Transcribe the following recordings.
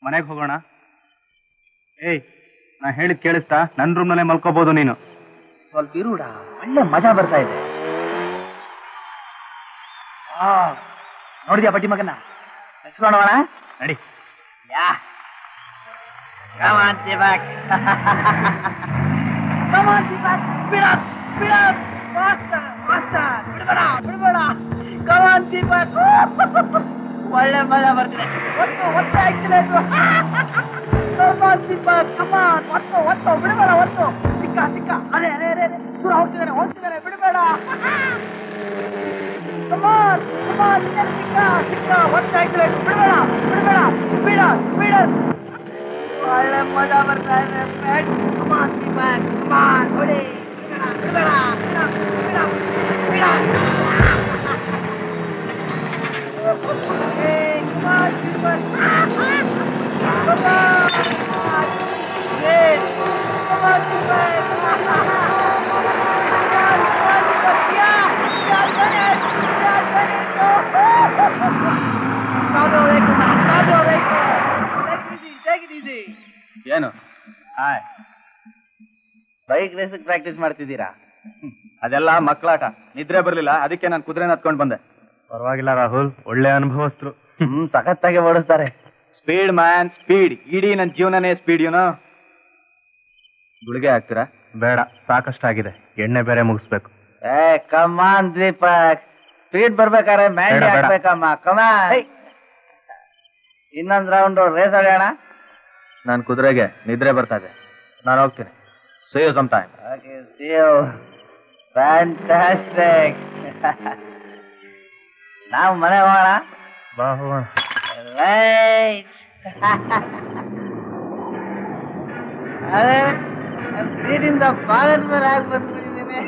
ಮನೆಗೆ ಹೋಗೋಣ. ಏಯ್, ನಾ ಹೇಳಿದ್ ಕೇಳಿಸ್ತಾ? ನನ್ನ ರೂಮ್ನಲ್ಲೇ ಮಲ್ಕೋಬಹುದು ನೀನು. ಸ್ವಲ್ಪ ಇರುಡ, ಒಳ್ಳೆ ಮಜಾ ಬರ್ತಾ ಇದೆ. ನೋಡಿದ್ಯಾ ಬಡ್ಡಿ ಮಗನ? ಹೆಸರು ನೋಡೋಣ. ನಡಿ. ಯಾ Come on, Deepak. Come on, Deepak. Speed up, speed up. Faster, faster. ಬಿಡ್ಬೇಡ. Come on, Deepak. ಒಳ್ಳೆ ಮಜಾ ಬರ್ತಿದೆ. ಒತ್ತು accelerator. Come on, Deepak. Come on. ಒತ್ತು ಬಿಡ್ಬೇಡ. ಸಿಕ್ಕ. ಅರೆ. ದೂರ ಹೋಗ್ತಿದ್ದಾನೆ. ಬಿಡ್ಬೇಡ. Come on. ಸಿಕ್ಕ. ಒತ್ತು ಆಕ್ಸಿಲೇಟರ್. ಬಿಡ್ಬೇಡ. Speed. ಒಳ್ಳೆ ಮಜಾ ಬರ್ತಾ ಇದೆ. Come on, Deepak. Come on. ಹೊಡಿ. ಬಿಡ್ಬೇಡ. Hey, come on, Deepak. Come on. Hey, come on, Deepak. Take it easy. ಏನು? ಹಾಯ್, ಬೈಕ್ ರೇಸ್ ಪ್ರಾಕ್ಟೀಸ್ ಮಾಡ್ತಿದ್ದೀರಾ? ಅದೆಲ್ಲ ಮಕ್ಕಳಾಟ. ನಿದ್ರೆ ಬರ್ಲಿಲ್ಲ, ಅದಕ್ಕೆ ನಾನು ಕುದುರೆನ ಹತ್ಕೊಂಡು ಬಂದೆ. ಪರವಾಗಿಲ್ಲ ರಾಹುಲ್, ಒಳ್ಳೆ ಅನುಭವಸ್ಥರು. ಸಖತ್ತಾಗಿ ಓಡಿಸ್ತಾರೆ. Speed man, speed. ಇಡೀ ನನ್ನ ಜೀವನನೇ ಸ್ಪೀಡ್. ಗುಳಿಗೆ ಹಾಕ್ತೀರಾ? ಬೇಡ, ಸಾಕಷ್ಟಾಗಿದೆ. ಎಣ್ಣೆ ಬೇರೆ ಮುಗಿಸ್ಬೇಕು. ಕಮಾನ್ ದೀಪಕ್, ಸ್ಪೀಡ್ ಬರ್ಬೇಕಾದ್ರೆ ಮ್ಯಾಂಡಿ ಹಾಕ್ಬೇಕಮ್ಮ. ಕಮಾನ್. ಇನ್ನೊಂದು ರೌಂಡ್ ರೇಸ್ ಆಡೋಣ. ನಾನು ಕುದುರೆಗೆ ನಿದ್ರೆ ಬರ್ತಾ ಇದೆ, ನಾನು ಹೋಗ್ತೀನಿ. See you sometime. Okay, see you. Fantastic. ನಾವು ಮನೆ ಹೋಗೋಣ. ಬಾ ಹೋಗೋಣ. Right. ಅದೇ ಸೀಟಿಂದ ಬಾಲದ ಮೇಲೆ ಆಗಿ ಬಂದ್ಬಿಟ್ಟಿದ್ದೀನಿ.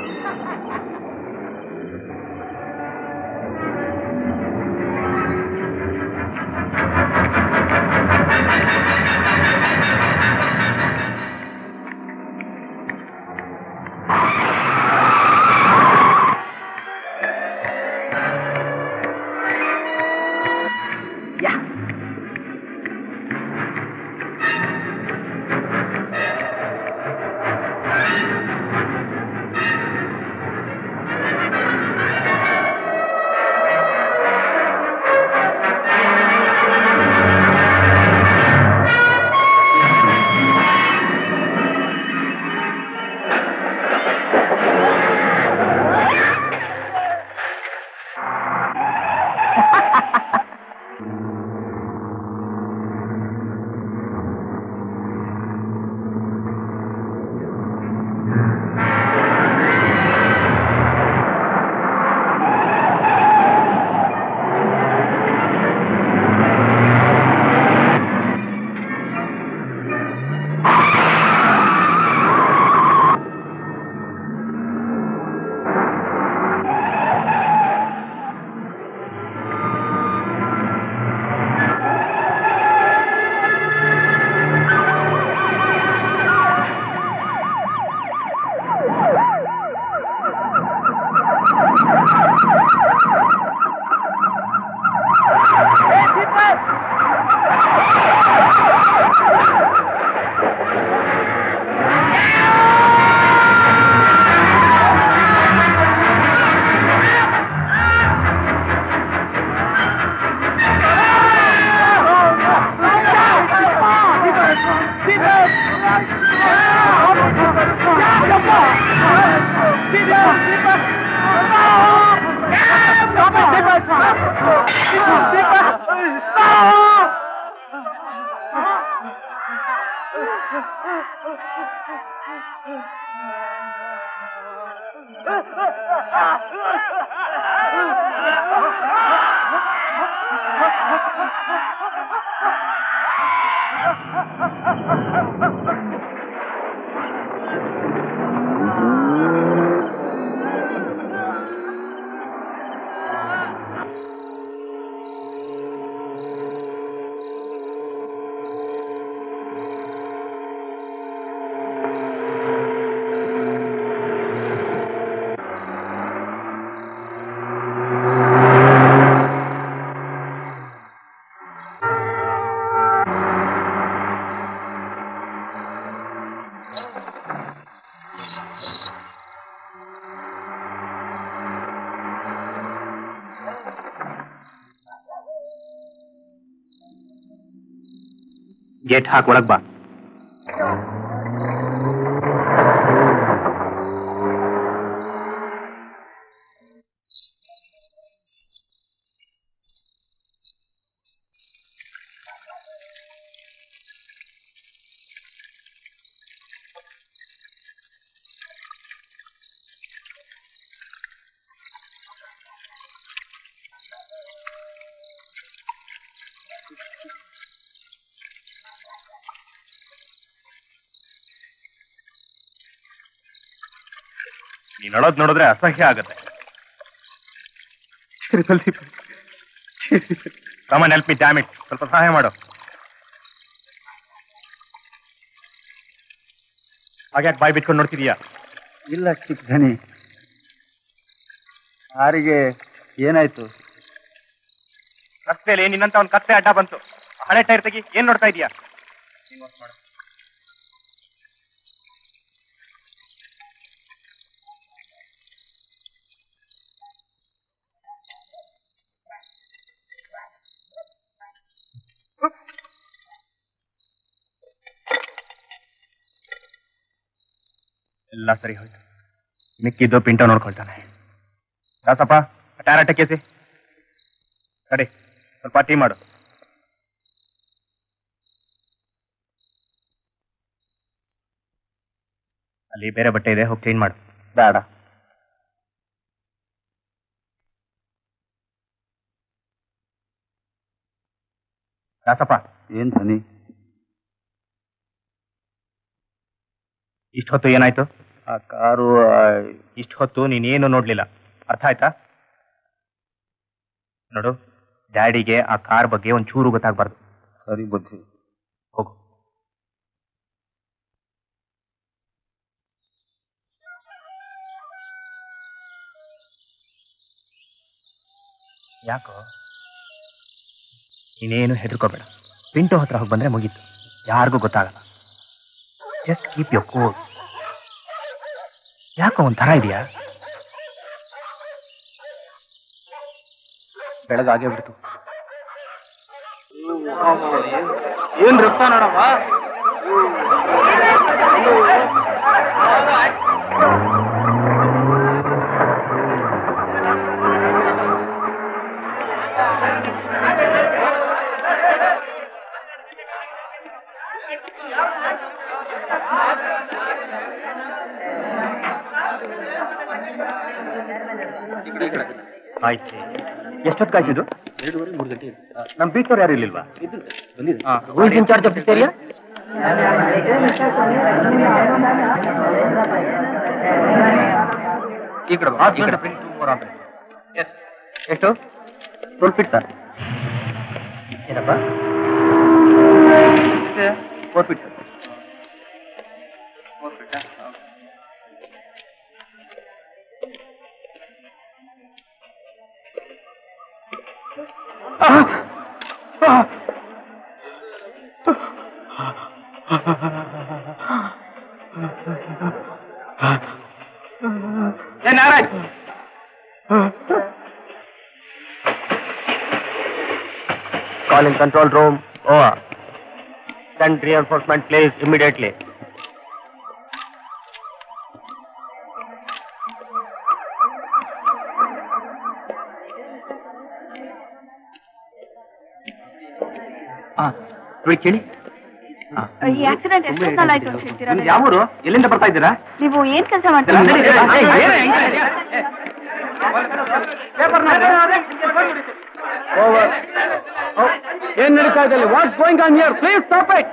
ಗೇಟ್ ಹಾಕಿ ಒಳಗ್ ಬಾ. ನೀನ್ ಅಳೋದ್ ನೋಡಿದ್ರೆ ಅಸಹ್ಯ ಆಗತ್ತೆ. Come on help me damn it. ಸ್ವಲ್ಪ ಸಹಾಯ ಮಾಡು. ಹಾಗ್ಯಾಕೆ ಬಾಯಿ ಬಿಟ್ಕೊಂಡು ನೋಡ್ತಿದೀಯಾ? ಇಲ್ಲ ಚಿಕ್ಕ ಧನಿ, ಯಾರಿಗೆ ಏನಾಯ್ತು? ರಸ್ತೆಯಲ್ಲಿ ನಿನ್ನಂತ ಒಂದು ಕತ್ತೆ ಅಡ್ಡ ಬಂತು. ಹಳೆ ಟೈರ್ ತೆಗಿ. ಏನ್ ನೋಡ್ತಾ ಇದೀಯಾ? ಎಲ್ಲ ಸರಿ ಹೋಯ್ತು. ಮಿಕ್ಕಿದ್ದು ಪಿಂಟೋ ನೋಡ್ಕೊಳ್ತಾನೆ. ದಾಸಪ್ಪ, ಟೈರ್ ಅಟ್ಟಕ್ಕೇಸಿ ಕಡೆ ಸ್ವಲ್ಪ ಟೀ ಮಾಡು. ಅಲ್ಲಿ ಬೇರೆ ಬಟ್ಟೆ ಇದೆ, ಹೋಗಿ ಕ್ಲೀನ್ ಮಾಡು. ಬೇಡ. ದಾಸಪ್ಪ, ಏನ್ ಧನಿ? ಇಷ್ಟು ಹೊತ್ತು ಏನಾಯ್ತು? ಆ ಕಾರು ಇಷ್ಟು ಹೊತ್ತು ನೀನೇನು ನೋಡ್ಲಿಲ್ಲ, ಅರ್ಥ ಆಯ್ತಾ? ನೋಡು, ಡ್ಯಾಡಿಗೆ ಆ ಕಾರ್ ಬಗ್ಗೆ ಒಂಚೂರು ಗೊತ್ತಾಗ್ಬಾರ್ದು. ಸರಿ ಬುದ್ಧಿ. ಹೋಗು. ಯಾಕೋ ನೀನೇನು ಹೆದರ್ಕೋಬೇಡ. ಪಿಂಟೋ ಹತ್ರ ಹೋಗಿ ಬಂದ್ರೆ ಮುಗೀತು, ಯಾರಿಗೂ ಗೊತ್ತಾಗಲ್ಲ. Just keep your cool. ಯಾಕೋ ಒಂಥರ ಇದೆಯಾ? ಬೆಳಗಾಗೇ ಬಿಡ್ತು. ಏನ್ ರಕ್ತ ನೋಡಮ್ಮ. ಆಯ್ತು. ಎಷ್ಟೊತ್ತು ಕಾಯ್ತಿದ್ದು? 2-3 ಗಂಟೆ. ನಮ್ ಬೀಚವ್ರು ಯಾರು ಇರ್ಲಿಲ್ವಾ? Who is in charge of this area? ಈ ಕಡೆ ಎಷ್ಟು? 12 ಫೀಟ್ ಸರ್. ಏನಪ್ಪ? 4 ಫೀಟ್ ಸರ್. 4 ಫೀಟಾ? Naraj, Calling control room. Over. Send reinforcement, please, immediately. ಕೇಳಿ. ಈ ಆಕ್ಸಿಡೆಂಟ್ ಎಷ್ಟು ಸಲ ಆಯ್ತು ಅಂತ ಹೇಳ್ತೀರಾ? ಯಾವ ಊರು? ಎಲ್ಲಿಂದ ಬರ್ತಾ ಇದ್ದೀರಾ? ನೀವು ಏನ್ ಕೆಲಸ ಮಾಡ್ತೀರಾ? ಏನ್ ನಡೀತಾ ಇದೆ? What's going on here? Please stop it.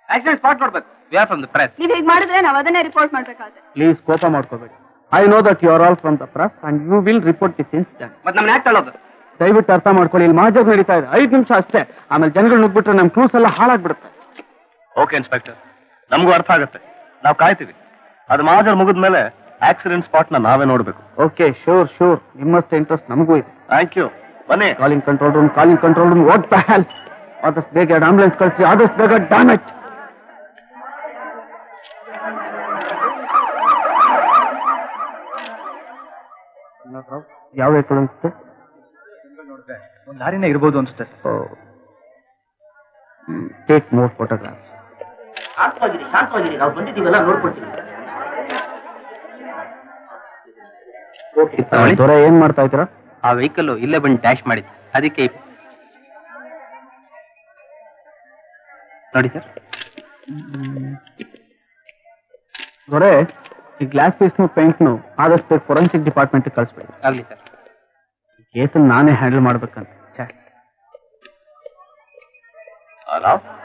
Accident spot ಮಾಡ್ಬೇಕು. We are from the press. ನೀವ್ ಹೀಗ್ ಮಾಡಿದ್ರೆ ನಾವ್ ಅದನ್ನೇ ರಿಪೋರ್ಟ್ ಮಾಡ್ಬೇಕಾದ್ರೆ. ಪ್ಲೀಸ್ ಕೋಪ ಮಾಡ್ಕೋಬೇಡಿ. I know that you are all from the press and you will report this incident. ಮತ್ತೆ ನಮ್ನ ಯಾಕೆ ತಳ್ಳೋದು? ದಯವಿಟ್ಟು ಅರ್ಥ ಮಾಡ್ಕೊಳ್ಳಿ, ಇಲ್ಲಿ ಮಾಜಾಗ್ ನಡೀತಾ ಇದೆ. 5 ನಿಮಿಷ ಅಷ್ಟೇ, ಆಮೇಲೆ ಜನಗಳು ನುಗ್ಬಿಟ್ರೆ ನಮ್ ಕ್ರೂಸ್ ಎಲ್ಲ ಹಾಳಾಗ್ಬಿಡುತ್ತೆ. ಓಕೆ ಇನ್ಸ್ಪೆಕ್ಟರ್, ನಮಗೂ ಅರ್ಥ ಆಗುತ್ತೆ. ನಾವು ಕಾಯ್ತೀವಿ. ಅದು ಮಾಜರ್ ಮುಗಿದ್ಮೇಲೆ ಆಕ್ಸಿಡೆಂಟ್ ಸ್ಪಾಟ್ ನ ನಾವೇ ನೋಡ್ಬೇಕು. Okay, sure sure. ನಿಮ್ಮಷ್ಟು ಇಂಟ್ರೆಸ್ಟ್ ನಮಗೂ ಇದೆ. Thank you. ಬನ್ನಿ. Calling control room, calling control room. What the hell? ಆದಷ್ಟು ಬೇಗ ಆಂಬುಲೆನ್ಸ್ ಕಳಿಸಿ, ಆದಷ್ಟು ಬೇಗ. Dam it. ಯಾವ ವೆಹಿಕಲ್ ಅನ್ಸುತ್ತೆ? ಒಂದು ಲಾರಿನೇ ಇರ್ಬೋದು ಅನ್ಸುತ್ತೆ. Take more photographs. ಶಾಂತವಾಗಿರಿ, ನಾವು ಬಂದಿದ್ದೀವಲ್ಲ ನೋಡ್ಕೊಳ್ತೀವಿ. ದೊರೆ ಏನ್ ಮಾಡ್ತಾ ಇದ್ದೀರಾ? ಆ ವೆಹಿಕಲ್ ಇಲ್ಲೇ ಬಂದು ಡ್ಯಾಶ್ ಮಾಡಿದ್ದು, ಅದಕ್ಕೆ ನೋಡಿ ಸರ್. ದೊರೆ, ಈ ಗ್ಲಾಸ್ ಪೀಸ್ನು ಪೇಂಟ್ನು ಆದಷ್ಟು ಫೊರೆನ್ಸಿಕ್ ಡಿಪಾರ್ಟ್ಮೆಂಟ್ ಕಳಿಸ್ಬೇಕು. ಆಗ್ಲಿ ಸರ್. ಕೇಸನ್ನು ನಾನೇ ಹ್ಯಾಂಡಲ್ ಮಾಡ್ಬೇಕಂತ.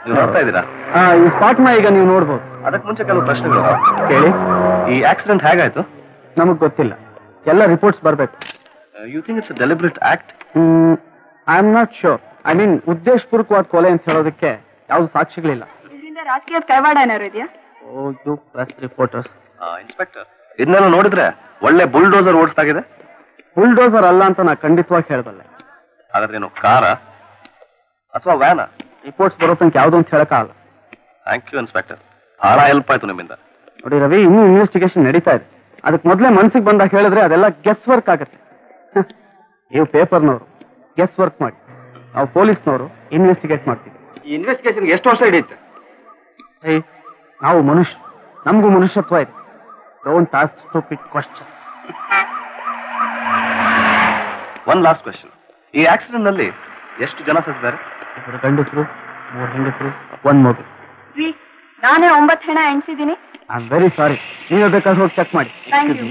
ನೀವು ನೋಡ್ತಾ ಇದ್ದೀರಾ? ಈ ಸ್ಪಾಟ್ನ ಈಗ ನೀವು ನೋಡ್ಬೋದು. ಅದಕ್ಕೆ ಮುಂಚೆ ಕೆಲವು ಪ್ರಶ್ನೆಗಳು ಹೇಳಿ. ಈ ಆಕ್ಸಿಡೆಂಟ್ ಹೇಗಾಯ್ತು? ನಮಗ್ ಗೊತ್ತಿಲ್ಲ, ಎಲ್ಲ ರಿಪೋರ್ಟ್ಸ್ ಬರ್ಬೇಕು. You think it's deliberate act? I am not sure. I mean ಉದ್ದೇಶಪೂರ್ವಕವಾದ ಕೊಲೆ ಅಂತ ಹೇಳೋದಕ್ಕೆ ಯಾವ್ದು ಸಾಕ್ಷಿಗಳಿಲ್ಲ. ಇದರಿಂದ ರಾಜಕೀಯದ ಕೈವಾಡ ಏನಾರು ಇದೆಯಾ? ಓ ಪ್ರೆಸ್ ರಿಪೋರ್ಟರ್ಸ್. ಇನ್ಸ್ಪೆಕ್ಟರ್, ಇದನ್ನೆಲ್ಲ ನೋಡಿದ್ರೆ ಒಳ್ಳೆ ಬುಲ್ಡೋಸರ್ ಓಡಿಸ್ತಾಗಿದೆ. ಬುಲ್ಡೋಸರ್ ಅಲ್ಲ ಅಂತ ನಾ ಖಂಡಿತವಾಗಿ ಹೇಳಬಲ್ಲೆ. ಹಾಗಾದ್ರೆ ಏನು ಕಾರ ಅಥವಾ ವ್ಯಾನ? ರಿಪೋರ್ಟ್ಸ್ ಬರೋ ತನಕ ಯಾವ್ದು ಅಂತ ಹೇಳಕ್ಕಾಗಲ್ಲ. ಥ್ಯಾಂಕ್ ಯು ಇನ್ಸ್ಪೆಕ್ಟರ್, ಬಹಳ ಹೆಲ್ಪ್ ಆಯ್ತು ನಿಮ್ಮಿಂದ. ನೋಡಿ ರವಿ, ಇನ್ನೂ ಇನ್ವೆಸ್ಟಿಗೇಷನ್ ನಡೀತಾ ಇದೆ. ಅದಕ್ಕೆ ಮೊದಲೇ ಮನ್ಸಿಗೆ ಬಂದಾಗ ಹೇಳಿದ್ರೆ ಅದೆಲ್ಲ ಗೆಸ್ ವರ್ಕ್ ಆಗುತ್ತೆ. ನೀವು ಪೇಪರ್ನವರು ಗೆಸ್ ವರ್ಕ್ ಮಾಡಿ, ನಾವು ಪೊಲೀಸ್ನವರು ಇನ್ವೆಸ್ಟಿಗೇಟ್ ಮಾಡ್ತೀವಿ. ಈ ಇನ್ವೆಸ್ಟಿಗೇಷನ್ ಎಷ್ಟು ವರ್ಷ ಹಿಡಿಯುತ್ತೆ? ನಾವು ಮನುಷ್ಯ, ನಮಗೂ ಮನುಷ್ಯತ್ವ ಇದೆ. Don't ask stupid question. One last question. ಈ ಆಕ್ಸಿಡೆಂಟ್ ನಲ್ಲಿ ಎಷ್ಟು ಜನ ಸತ್ತಿದ್ದಾರೆ? 2 ಗಂಡಸರು, 3 ಹೆಂಗಸರು, 1 ಮಗು. ನಾನೇ 9 ಹೆಣ ಎಣಿಸಿದ್ದೀನಿ. I am very sorry. ನೀವು ಬೇಕಾದ್ರೆ ಹೋಗಿ ಚೆಕ್ ಮಾಡಿ. Thank you.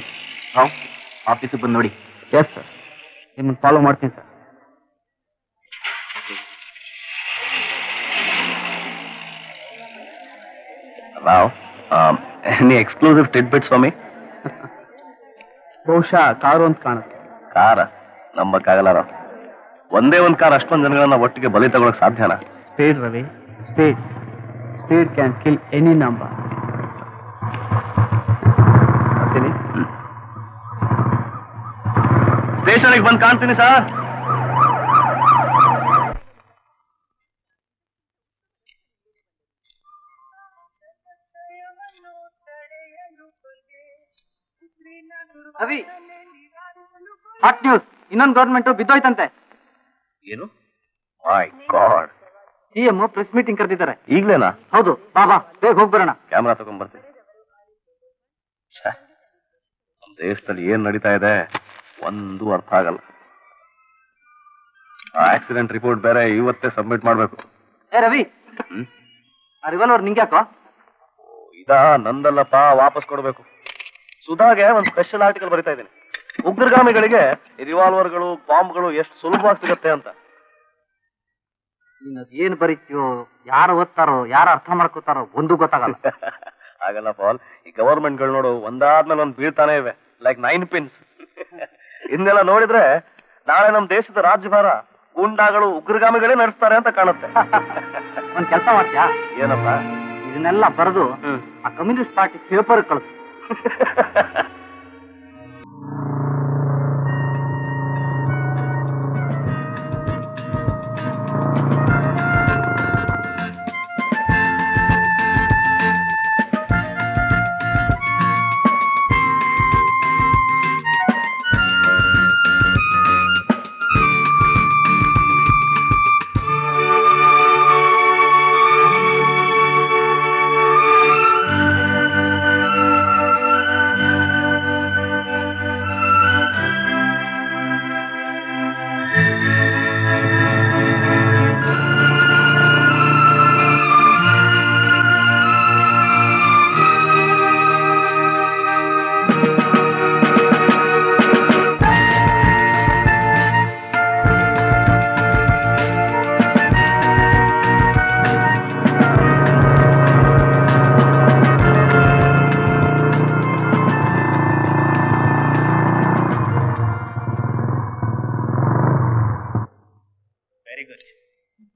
ಆಫೀಸಿಗೆ ಬಂದು ನೋಡಿ. ಎಸ್ ಸರ್, ನಿಮ್ಮನ್ನು ಫಾಲೋ ಮಾಡ್ತೀನಿ sir. Rao, any exclusive tidbits for me? ಬಹುಶಃ ಕಾರು ಅಂತ ಕಾಣುತ್ತೆ. ಕಾರ ನಂಬಕ್ಕಾಗಲ್ಲ ರಾವ್. ಒಂದೇ ಒಂದು ಕಾರ್ ಅಷ್ಟೊಂದು ಜನಗಳನ್ನ ಒಟ್ಟಿಗೆ ಬಲಿ ತಗೊಳಕ್ ಸಾಧ್ಯನಾ? Speed Ravi, speed. Speed can kill any number. ಸ್ಟೇಷನ್ಗೆ ಬಂದು ಕಾಣ್ತೀನಿ ಸರ್. Ravi, hot news. ಇನ್ನೊಂದು ಗವರ್ಮೆಂಟ್ ಬಿದ್ದೋಯ್ತಂತೆ. ಏನು? ಮೈ ಗಾಡ್. ಸಿಎಂ ಪ್ರೆಸ್ ಮೀಟಿಂಗ್ ಕರೆದಿದ್ದಾರೆ. ಈಗ್ಲೇನಾ? ಹೌದು, ಬಾ ಬೇಗ ಹೋಗಿ ಬರೋಣ. ಕ್ಯಾಮ್ರಾ ತಗೊಂಡ್ಬರ್ತೀನಿ. ನಮ್ಮ ದೇಶದಲ್ಲಿ ಏನ್ ನಡೀತಾ ಇದೆ ಒಂದು ಅರ್ಥ ಆಗಲ್ಲ. ಆ ಆಕ್ಸಿಡೆಂಟ್ ರಿಪೋರ್ಟ್ ಬೇರೆ ಇವತ್ತೇ ಸಬ್ಮಿಟ್ ಮಾಡ್ಬೇಕು. ಏ ರವಿ, ಆ ರಿವಾಲ್ವರ್ ನಿಂಗ್ಯಾಕೋ? ಇದಾ ನಂದಲ್ಲಪ್ಪ, ವಾಪಸ್ ಕೊಡ್ಬೇಕು. ಸುಧಾಗೆ ಒಂದು ಸ್ಪೆಷಲ್ ಆರ್ಟಿಕಲ್ ಬರಿತಾ ಇದ್ದೀನಿ. ಉಗ್ರಗಾಮಿಗಳಿಗೆ ಈ ರಿವಾಲ್ವರ್ಗಳು, ಬಾಂಬ್ಗಳು ಎಷ್ಟು ಸುಲಭವಾಗಿ ಸಿಗುತ್ತೆ ಅಂತ. ಏನ್ ಬರೀತೀಯೋ, ಯಾರು ಓದ್ತಾರೋ, ಯಾರು ಅರ್ಥ ಮಾಡ್ಕೋತಾರೋ ಒಂದು ಗೊತ್ತಾಗಲ್ಲ. ಆಗಲ್ಲ ಪಾಲ್, ಈ ಗವರ್ಮೆಂಟ್ಗಳು ನೋಡು ಒಂದಾದ್ಮೇಲೆ ಒಂದು ಬೀಳ್ತಾನೆ ಇವೆ, ಲೈಕ್ 9 pins. ಇನ್ನೆಲ್ಲ ನೋಡಿದ್ರೆ ನಾಳೆ ನಮ್ಮ ದೇಶದ ರಾಜ್ಯಭಾರ ಗೂಂಡಾಗಳು, ಉಗ್ರಗಾಮಿಗಳೇ ನಡೆಸ್ತಾರೆ ಅಂತ ಕಾಣುತ್ತೆ. ಒಂದ್ ಕೆಲಸ ಮಾಡ್ತೀಯಾ? ಏನಪ್ಪ? ಇದನ್ನೆಲ್ಲ ಬರೆದು ಆ ಕಮ್ಯುನಿಸ್ಟ್ ಪಾರ್ಟಿ ಪೇಪರ್ ಕಳಿಸು.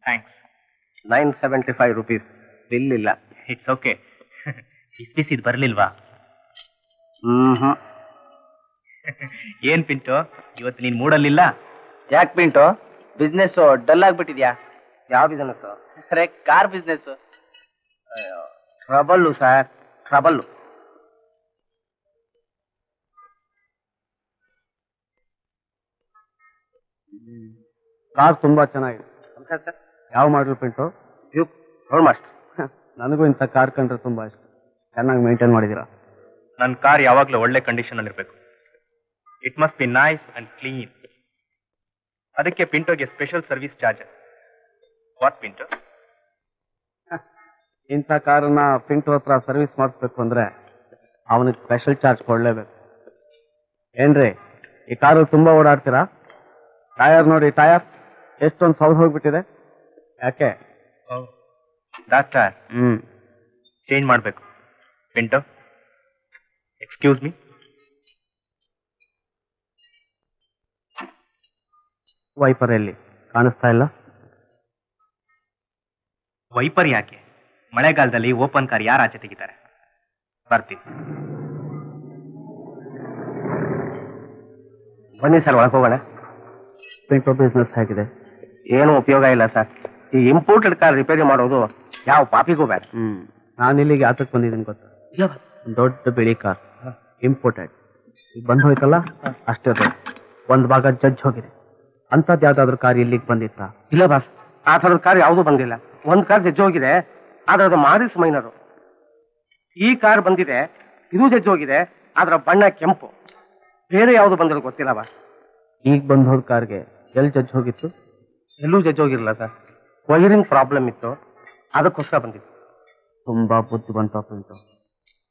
ಥ್ಯಾಂಕ್ಸ್. 975 rupees. ಬಿಲ್ ಇಲ್ಲ. It's okay. ಇದು ಬರ್ಲಿಲ್ವಾ? ಏನ್ ಪಿಂಟು, ಇವತ್ತು ನೀನ್ ಮೂಡಲ್ಲಿಲ್ಲ? ಯಾಕೆ ಪಿಂಟು, ಬಿಸ್ನೆಸ್ ಡಲ್ ಆಗ್ಬಿಟ್ಟಿದ್ಯಾ? ಯಾವ ಬಿಸ್ನೆಸ್? ಅರೆ, car business. Trouble sir, trouble. Car ತುಂಬಾ ಚೆನ್ನಾಗಿದೆ. ನಮಸ್ಕಾರ ಸರ್. ಯಾವ ಮಾಡಲ್ ಪಿಂಟು? ಡ್ಯೂಕ್ ನೋಡ್ ಮಾಸ್ಟರ್, ನನಗೂ ಇಂಥ ಕಾರ್ ಕಂಡ್ರೆ ತುಂಬಾ ಇಷ್ಟ. ಚೆನ್ನಾಗಿ ಮೇಂಟೈನ್ ಮಾಡಿದೀರಾ. ನನ್ನ ಕಾರ್ ಯಾವಾಗಲೂ ಒಳ್ಳೆ ಕಂಡೀಷನ್ ಅಲ್ಲಿ ಇರಬೇಕು. It must be nice and clean. ಅದಕ್ಕೆ ಪಿಂಟೋಗೆ special service charges. What Pinto? ಇಂಥ ಕಾರನ್ನ ಪಿಂಟು ಹತ್ರ ಸರ್ವಿಸ್ ಮಾಡಿಸ್ಬೇಕು ಅಂದ್ರೆ ಅವನಿಗೆ ಸ್ಪೆಷಲ್ ಚಾರ್ಜ್ ಕೊಡ್ಲೇಬೇಕು. ಏನ್ರಿ, ಈ ಕಾರು ತುಂಬಾ ಓಡಾಡ್ತೀರಾ? ಟಯರ್ ನೋಡಿ, ಟಯರ್ ಎಷ್ಟೊಂದು ಸೌದ್ ಹೋಗ್ಬಿಟ್ಟಿದೆ. ಯಾಕೆ? ಡಾಕ್ಟರ್, ಚೇಂಜ್ ಮಾಡಬೇಕು. Pinto, excuse me. ವೈಪರ್ ಎಲ್ಲಿ ಕಾಣಿಸ್ತಾ ಇಲ್ಲ? ವೈಪರ್ ಯಾಕೆ? ಮಳೆಗಾಲದಲ್ಲಿ ಓಪನ್ ಕಾರ್ ಯಾರು ಆಚೆ ತೆಗಿತಾರೆ? ಬರ್ತೀನಿ. ಬನ್ನಿ ಸರ್, ಒಳಗೆ ಹೋಗೋಣ. ಪಿಂಟು ಬಿಸ್ನೆಸ್ ಹೇಗಿದೆ? ಏನು ಉಪಯೋಗ ಇಲ್ಲ ಸರ್. ಈ ಇಂಪೋರ್ಟೆಡ್ ಕಾರ್ ರಿಪೇರಿ ಮಾಡೋದು ಯಾವ ಪಾಪಿಗೂ ಬೇಡ. ನಾನು ಇಲ್ಲಿಗೆ ಆತಕ್ಕೆ ಬಂದಿದ್ದೀನಿ ಗೊತ್ತಾ? ದೊಡ್ಡ ಬಿಳಿ ಕಾರ್ ಇಂಪೋರ್ಟೆಡ್ ಈಗ ಬಂದು ಹೋಯ್ತಲ್ಲ, ಅಷ್ಟೇ ದೊಡ್ಡ. ಒಂದ್ ಭಾಗ ಜಡ್ಜ್ ಹೋಗಿದೆ. ಅಂತದ್ ಯಾವ್ದಾದ್ರು ಕಾರ್ ಇಲ್ಲಿಗೆ ಬಂದಿತ್ತ? ಇಲ್ಲ ಬಾಸ್, ಆ ಥರದ ಕಾರ್ ಯಾವುದೂ ಬಂದಿಲ್ಲ. ಒಂದ್ ಕಾರ್ ಜಜ್ಜಿ ಹೋಗಿದೆ, ಆದ್ರೆ ಅದು ಮಾರಿಸ್ ಮೈನರು. ಈ ಕಾರ್ ಬಂದಿದೆ, ಇದು ಜಜ್ಜಿ ಹೋಗಿದೆ, ಅದರ ಬಣ್ಣ ಕೆಂಪು. ಬೇರೆ ಯಾವುದು ಬಂದಿರೋ ಗೊತ್ತಿಲ್ಲ ಬಾಸ್. ಈಗ ಬಂದ್ ಹೋದ ಕಾರ್ಗೆ ಎಲ್ಲಿ ಜಡ್ಜ್ ಹೋಗಿತ್ತು? ಎಲ್ಲೂ ಜಜ್ಜಿ ಹೋಗಿರಲಿಲ್ಲ ಸರ್. ವೈರಿಂಗ್ ಪ್ರಾಬ್ಲಮ್ ಇತ್ತು, ಅದಕ್ಕೋಸ್ಕರ ಬಂದಿತ್ತು. ತುಂಬಾ ಬುದ್ಧಿವಂತ ಪಿಂಟು.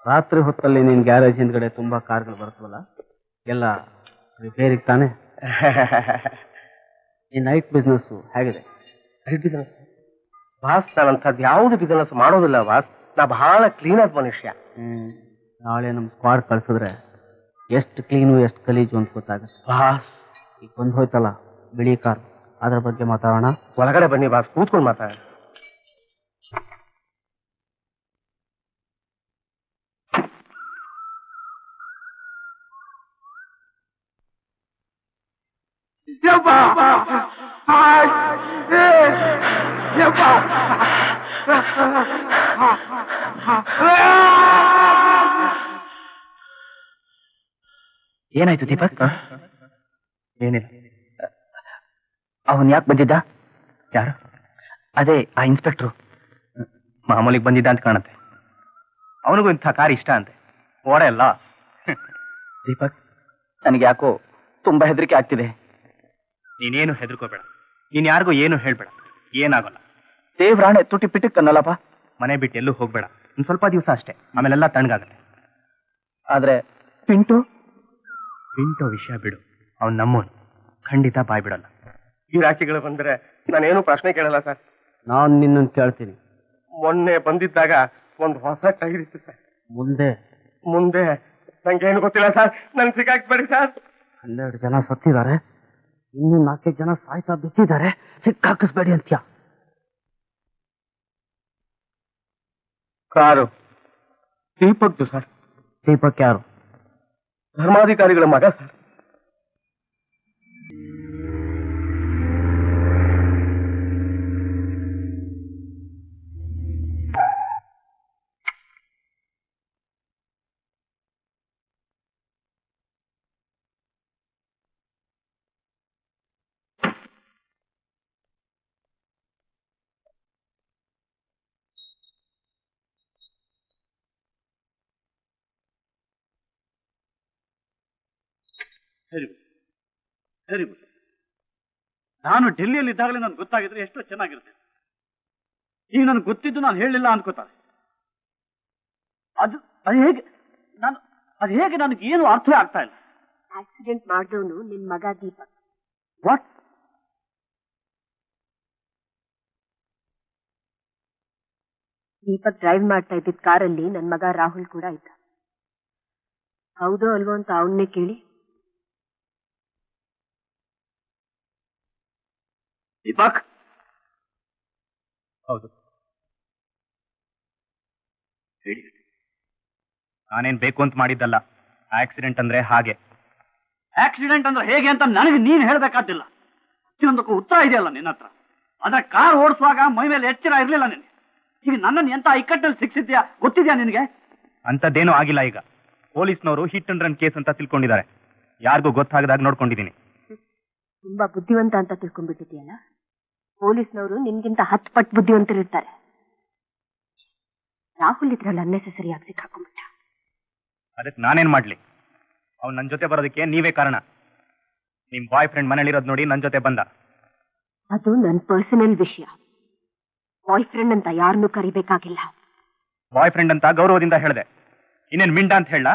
ರಾತ್ರಿ ಹೊತ್ತಲ್ಲಿ ನೀನ್ ಗ್ಯಾರೇಜ್ ಹಿಂದ್ಗಡೆ ತುಂಬಾ ಕಾರ್ಗಳು ಬರ್ತವಲ್ಲ, ಎಲ್ಲ ರಿಪೇರಿಗೆ ತಾನೆ? ಈ ನೈಟ್ ಬಿಸ್ನೆಸ್ ಹೇಗಿದೆ? ಬಾಸ್, ನಾನಂಥದ್ದು ಯಾವುದು ಬಿಸಿನೆಸ್ ಮಾಡೋದಿಲ್ಲ ಬಾಸ್. ನಾ ಬಹಳ ಕ್ಲೀನ್ ಆದ ಮನುಷ್ಯ. ನಾಳೆ ನಮ್ ಸ್ಕ್ವಾಡ್ ಕಳ್ಸಿದ್ರೆ ಎಷ್ಟು ಕ್ಲೀನು ಎಷ್ಟು ಗಲೀಜು ಅಂತ ಗೊತ್ತಾಗುತ್ತೆ. ಬಾಸ್, ಈಗ ಬಂದ್ ಹೋಯ್ತಲ್ಲ ಬಿಳಿ ಕಾರ್, ಅದ್ರ ಬಗ್ಗೆ ಮಾತಾಡೋಣ. ಒಳಗಡೆ ಬನ್ನಿ ಬಾಸ್, ಕೂತ್ಕೊಂಡು ಮಾತಾಡ. ಏನಾಯ್ತು ದೀಪಕ್? ಏನಿಲ್ಲ. ಅವನ್ ಯಾಕೆ ಬಂದಿದ್ದ? ಯಾರು? ಅದೇ ಆ ಇನ್ಸ್ಪೆಕ್ಟ್ರು. ಮಾಮೂಲಿಗೆ ಬಂದಿದ್ದ ಅಂತ ಕಾಣುತ್ತೆ. ಅವನಿಗೂ ಇಂಥ ಕಾರ್ ಇಷ್ಟ ಅಂತೆ. ಓಡೆ ಅಲ್ಲ. ದೀಪಕ್, ನನಗೆ ಯಾಕೋ ತುಂಬಾ ಹೆದರಿಕೆ ಆಗ್ತಿದೆ. ನೀನೇನು ಹೆದರ್ಕೋಬೇಡ. ನೀನ್ ಯಾರಿಗೂ ಏನು ಹೇಳ್ಬೇಡ, ಏನಾಗಲ್ಲ. ದೇವ್ರಾಣೆ ತುಟಿ ಪಿಟಿಕ್ ಅನ್ನಲ್ಲಪ್ಪ. ಮನೆ ಬಿಟ್ಟು ಎಲ್ಲೂ ಹೋಗ್ಬೇಡ. ಇನ್ ಸ್ವಲ್ಪ ದಿವಸ ಅಷ್ಟೇ, ಆಮೇಲೆಲ್ಲ ತಣ್ಣಗಾಗತ್ತೆ. ಆದ್ರೆ ಪಿಂಟು ಪಿಂಟೋ ವಿಷಯ ಬಿಡು. ಅವ್ನು ನಮ್ಮೋನು, ಖಂಡಿತ ಬಾಯ್ ಬಿಡಲ್ಲ. ಈ ರಾಖಿಗಳು ಬಂದ್ರೆ ನಾನೇನು ಪ್ರಶ್ನೆ ಕೇಳಲ್ಲ ಸರ್. ನಾನ್ ನಿನ್ನನ್ನು ಕೇಳ್ತೀನಿ. ಮೊನ್ನೆ ಬಂದಿದ್ದಾಗ ಒಂದು ಹೊಸ ಟೈರ್ ಇತ್ತು ಸರ್. ಮುಂದೆ ನಂಗೇನು ಗೊತ್ತಿಲ್ಲ ಸರ್. ನನ್ ಸಿಕ್ಕಾಕ್ಬೇಡಿ ಸರ್. 12 ಜನ ಸತ್ತಿದ್ದಾರೆ, ಇನ್ನು 4 ಜನ ಸಾಯ್ತಾ ಬಿದ್ದಿದ್ದಾರೆ. ಸಿಕ್ಕಾಕಿಸ್ಬೇಡಿ ಅಂತ್ಯ. Car ದೀಪಕ್ದು sir. ದೀಪಕ್ ಯಾರು? ಧರ್ಮಾಧಿಕಾರಿಗಳ ಮಗ ಸರ್. Very good. ನಾನು ಡೆಲ್ಲಿಯಲ್ಲಿ ಇದ್ದಾಗಲೇ ನನ್ಗೆ ಗೊತ್ತಾಗಿದ್ರೆ ಎಷ್ಟೋ ಚೆನ್ನಾಗಿರುತ್ತೆ. ಈಗ ನನಗೆ ಗೊತ್ತಿದ್ದು ನಾನು ಹೇಳಿಲ್ಲ ಅನ್ಕೋತಾರೆ. ಅದು ಹೇಗೆ ನನಗೆ ಏನು ಅರ್ಥವೇ ಆಗ್ತಾ ಇಲ್ಲ. ಆಕ್ಸಿಡೆಂಟ್ ಮಾಡಿದವನು ನಿನ್ ಮಗ ದೀಪಕ್. ವಾಟ್? ದೀಪಕ್ ಡ್ರೈವ್ ಮಾಡ್ತಾ ಇದ್ದಿದ್ದ ಕಾರಲ್ಲಿ ನನ್ ಮಗ ರಾಹುಲ್ ಕೂಡ ಇದ್ದ. ಹೌದೋ ಅಲ್ವೋ ಅಂತ ಅವನ್ನೇ ಕೇಳಿ. ದೀಪಕ್? ಹೌದು. ಹೇಳಿ. ನಾನೇನ್ ಬೇಕು ಅಂತ ಮಾಡಿದ್ದಲ್ಲ. ಆಕ್ಸಿಡೆಂಟ್ ಅಂದ್ರೆ ಹಾಗೆ. ಆಕ್ಸಿಡೆಂಟ್ ಅಂದ್ರೆ ಹೇಗೆ ಅಂತ ನನಗೆ ನೀನು ಹೇಳ್ಬೇಕಾದಿಲ್ಲ. ಪ್ರತಿಯೊಂದಕ್ಕೂ ಉತ್ತರ ಇದೆಯಲ್ಲ ನಿನ್ನ ಹತ್ರ. ಆದ್ರೆ ಕಾರ್ ಓಡಿಸುವಾಗ ಮೈ ಮೇಲೆ ಎಚ್ಚರ ಇರ್ಲಿಲ್ಲ ನಿನಗೆ. ಈಗ ನನ್ನನ್ನು ಎಂತ ಇಕ್ಕಟ್ಟಲ್ಲಿ ಸಿಕ್ಸಿದ್ಯಾ ಗೊತ್ತಿದ್ಯಾ ನಿನಗೆ? ಅಂತದ್ದೇನೂ ಆಗಿಲ್ಲ. ಈಗ ಪೊಲೀಸ್ನವರು ಹಿಟ್ ಅಂಡ್ ರನ್ ಕೇಸ್ ಅಂತ ತಿಳ್ಕೊಂಡಿದ್ದಾರೆ. ಯಾರಿಗೂ ಗೊತ್ತಾಗದಾಗ ನೋಡ್ಕೊಂಡಿದ್ದೀನಿ. ತುಂಬಾ ಬುದ್ಧಿವಂತ ಅಂತ ತಿಳ್ಕೊಂಡ್ಬಿಟ್ಟಿದ್ಯಲ್ಲ. ಪೊಲೀಸ್ನವರು ನಿನ್ಗಿಂತ 10 ಪಟ್ಟು ಬುದ್ಧಿವಂತರಿರ್ತಾರೆ. ರಾಹುಲ್ ಇದ್ರಲ್ಲಿ ಅನ್ನೆಸೆಸರಿ ಆಗಿ ಸಿಕ್ಕಾಕೊಂಡ್ಬಿಟ್ಟ. ಅದಕ್ಕೆ ನಾನೇನ್ ಮಾಡ್ಲಿ? ಅವ್ನು ನನ್ನ ಜೊತೆ ಬರೋದಕ್ಕೆ ನೀವೇ ಕಾರಣ. ನಿಮ್ ಬಾಯ್ ಫ್ರೆಂಡ್ ಮನೇಲಿರೋದ್ ನೋಡಿ ನನ್ನ ಜೊತೆ ಬಂದ. ಅದು ನನ್ನ ಪರ್ಸನಲ್ ವಿಷಯ. ಬಾಯ್ ಫ್ರೆಂಡ್ ಅಂತ ಯಾರನ್ನೂ ಕರಿಬೇಕಾಗಿಲ್ಲ. ಬಾಯ್ ಫ್ರೆಂಡ್ ಅಂತ ಗೌರವದಿಂದ ಹೇಳ್ದೆ, ಇನ್ನೇನ್ ಮಿಂಡ ಅಂತ ಹೇಳ?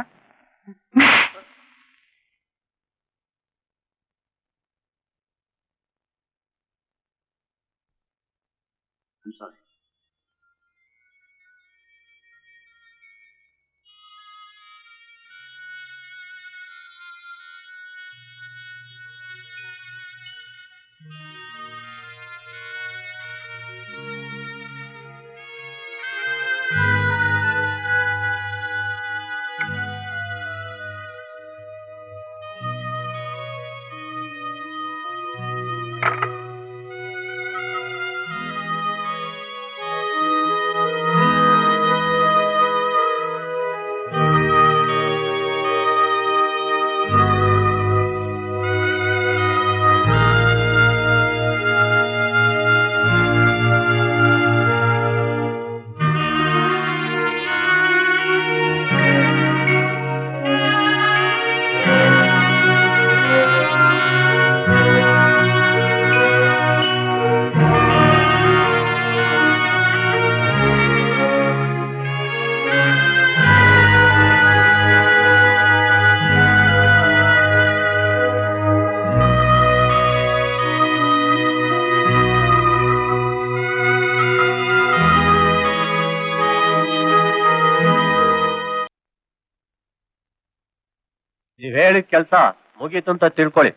ನೀವ್ ಹೇಳಿದ ಕೆಲ್ಸ ಮುಗೀತು ಅಂತ ತಿಳ್ಕೊಳ್ಳಿ.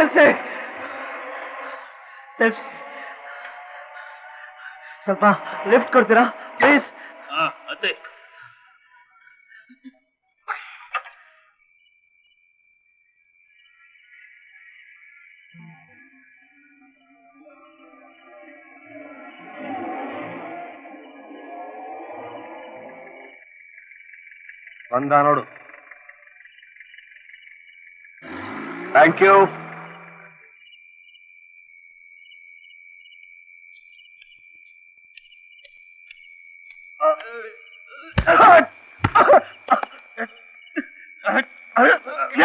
ನಿಲ್ಸಿ ನಿಲ್ಸಿ. ಸ್ವಲ್ಪ ಲಿಫ್ಟ್ ಕೊಡ್ತೀರಾ ಪ್ಲೀಸ್? ಅದೇ ಬಂದ ನೋಡು. Thank you.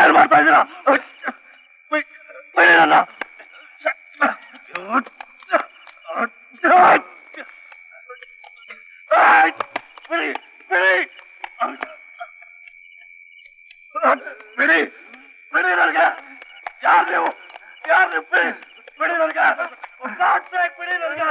ಏನ್ ಮಾಡ್ತಾ ಇದ್ದೀರಾ? ಬಿಡಿ ಬಿಡಿ ನನಗೆ. ಯಾರು ನೀವು? ಯಾರು ನೀವು? ಪ್ಲೀಸ್ ಬಿಡಿ ನನಗೆ. ಬಿಡಿ ನನಗೆ.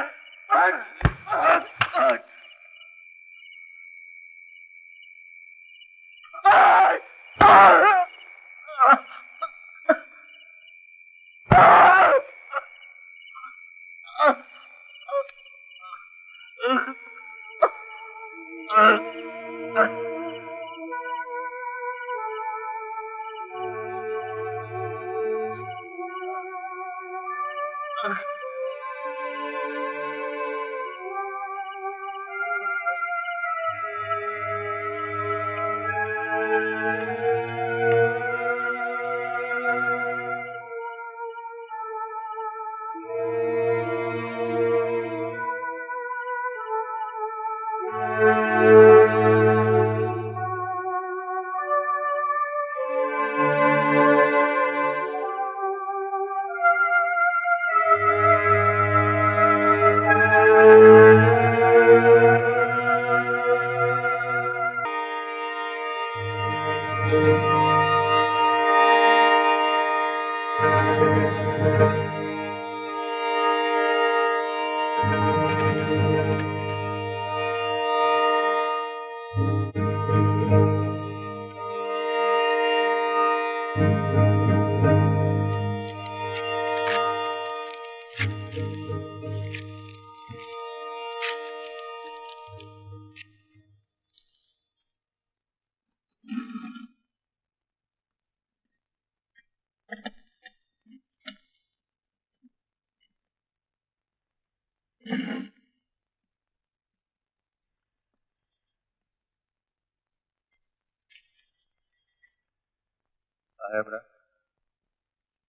ಸಾಹೇಬ್ರ,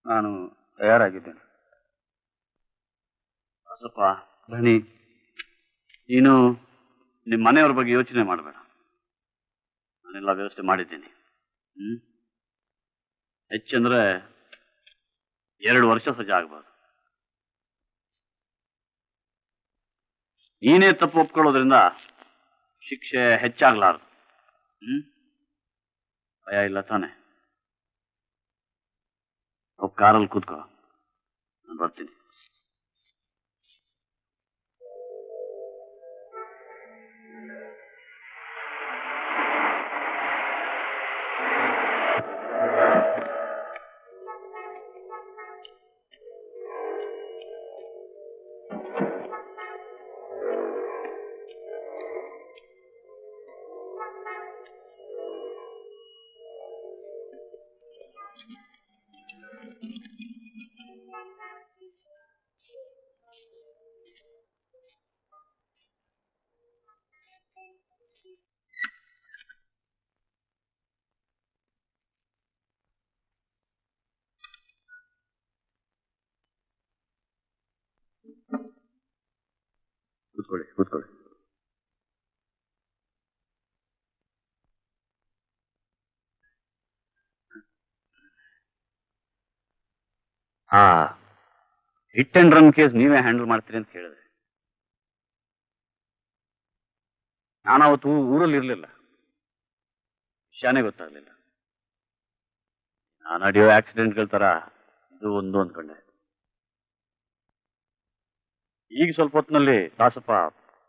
ನಾನು ತಯಾರಾಗಿದ್ದೇನೆ. ಸ್ವಲ್ಪ ಧಣಿ, ನೀನು ನಿಮ್ಮ ಮನೆಯವ್ರ ಬಗ್ಗೆ ಯೋಚನೆ ಮಾಡಬೇಡ. ನಾನೆಲ್ಲ ವ್ಯವಸ್ಥೆ ಮಾಡಿದ್ದೀನಿ. ಹೆಚ್ಚಂದ್ರೆ 2 ವರ್ಷ ಸಜಾ ಆಗ್ಬಾರ್ದು. ನೀನೇ ತಪ್ಪು ಒಪ್ಕೊಳ್ಳೋದ್ರಿಂದ ಶಿಕ್ಷೆ ಹೆಚ್ಚಾಗ್ಲಾರ್ದು. ಭಯ ಇಲ್ಲ ತಾನೆ? ಕಾರಲ್ಲಿ ಕೂತ್ಕೋ, ನಾನು ಬರ್ತೀನಿ. ಕೂತ್ಕೊಳ್ಳಿ ಕೂತ್ಕೊಳ್ಳಿ. ಹಿಟ್ ಅಂಡ್ ರನ್ ಕೇಸ್ ನೀವೇ ಹ್ಯಾಂಡಲ್ ಮಾಡ್ತೀರಿ ಅಂತ ಹೇಳಿದ್ರೆ, ನಾನವತ್ತು ಊರಲ್ಲಿ ಇರಲಿಲ್ಲ, ವಿಷಯನೇ ಗೊತ್ತಾಗ್ಲಿಲ್ಲ. ನಡೆಯೋ ಆಕ್ಸಿಡೆಂಟ್ಗಳ ತರ ಇದು ಒಂದು ಅಂದ್ಕೊಂಡೆ. ಈಗ ಸ್ವಲ್ಪ ಹೊತ್ತಿನಲ್ಲಿ ದಾಸಪ್ಪ